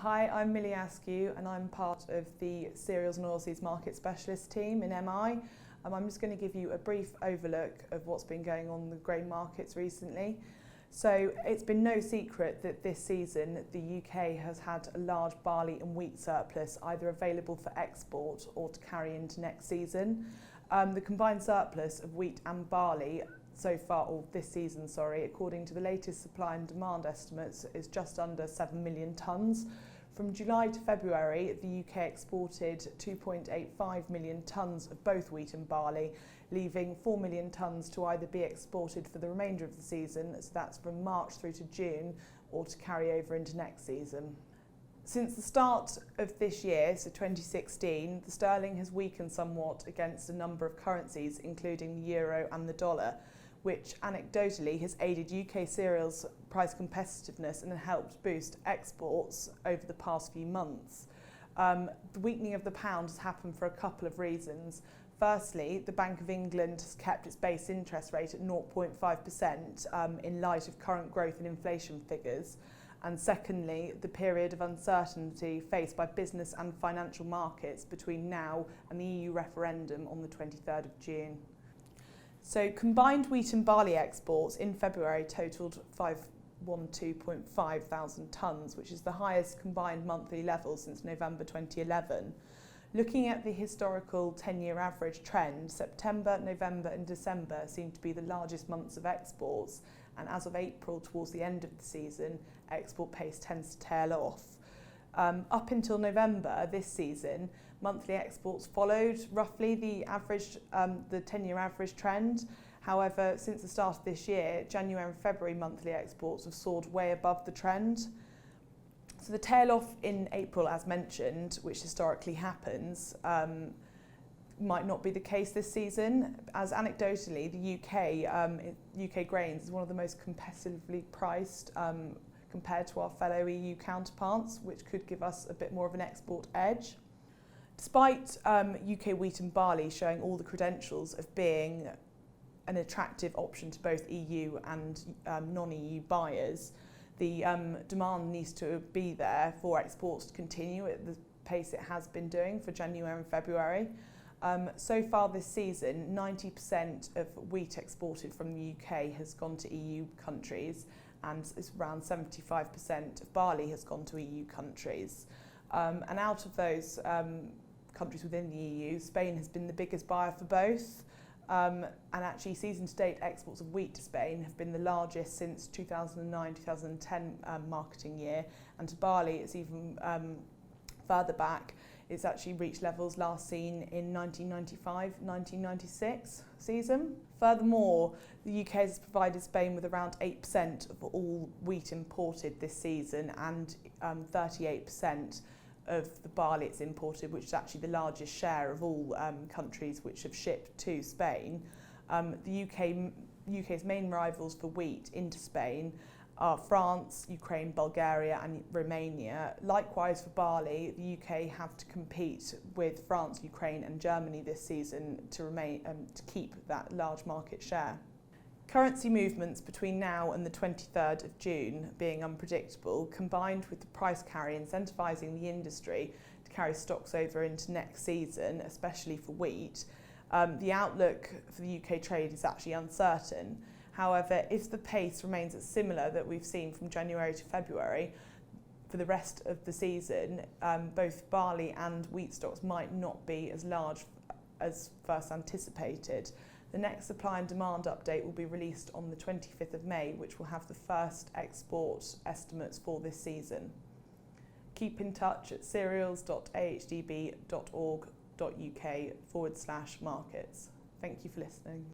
Hi, I'm Millie Askew and I'm part of the Cereals and Oilseeds Market Specialist team in MI. I'm just going to give you a brief overlook of what's been going on in the grain markets recently. So it's been no secret that this season the UK has had a large barley and wheat surplus either available for export or to carry into next season. The combined surplus of wheat and barley so far, or this season, according to the latest supply and demand estimates, is just under 7 million tonnes. From July to February, the UK exported 2.85 million tonnes of both wheat and barley, leaving 4 million tonnes to either be exported for the remainder of the season, so that's from March through to June, or to carry over into next season. Since the start of this year, so 2016, the sterling has weakened somewhat against a number of currencies, including the euro and the dollar, which anecdotally has aided UK cereals price competitiveness and helped boost exports over the past few months. The weakening of the pound has happened for a couple of reasons. Firstly, the Bank of England has kept its base interest rate at 0.5% in light of current growth in inflation figures. And secondly, the period of uncertainty faced by business and financial markets between now and the EU referendum on the 23rd of June. So combined wheat and barley exports in February totalled 512.5 thousand tonnes, which is the highest combined monthly level since November 2011. Looking at the historical 10-year average trend, September, November and December seem to be the largest months of exports, and as of April, towards the end of the season, export pace tends to tail off. Up until November this season, monthly exports followed roughly the 10-year average trend. However, since the start of this year, January and February monthly exports have soared way above the trend. So the tail off in April, as mentioned, which historically happens, might not be the case this season, as anecdotally the UK grains is one of the most competitively priced compared to our fellow EU counterparts, which could give us a bit more of an export edge. Despite UK wheat and barley showing all the credentials of being an attractive option to both EU and non-EU buyers, the demand needs to be there for exports to continue at the pace it has been doing for January and February. So far this season, 90% of wheat exported from the UK has gone to EU countries, and it's around 75% of barley has gone to EU countries. And out of those countries within the EU, Spain has been the biggest buyer for both. And actually, season to date exports of wheat to Spain have been the largest since 2009-2010 marketing year, and to barley it's even further back. It's actually reached levels last seen in 1995-1996 season. Furthermore, the UK has provided Spain with around 8% of all wheat imported this season, and 38% of the barley it's imported, which is actually the largest share of all countries which have shipped to Spain. The UK's main rivals for wheat into Spain are France, Ukraine, Bulgaria and Romania. Likewise for barley, the UK have to compete with France, Ukraine and Germany this season to keep that large market share. Currency movements between now and the 23rd of June being unpredictable, combined with the price carry incentivising the industry to carry stocks over into next season, especially for wheat, the outlook for the UK trade is actually uncertain. However, if the pace remains at similar that we've seen from January to February, for the rest of the season, both barley and wheat stocks might not be as large as first anticipated. The next supply and demand update will be released on the 25th of May, which will have the first export estimates for this season. Keep in touch at cereals.ahdb.org.uk/markets. Thank you for listening.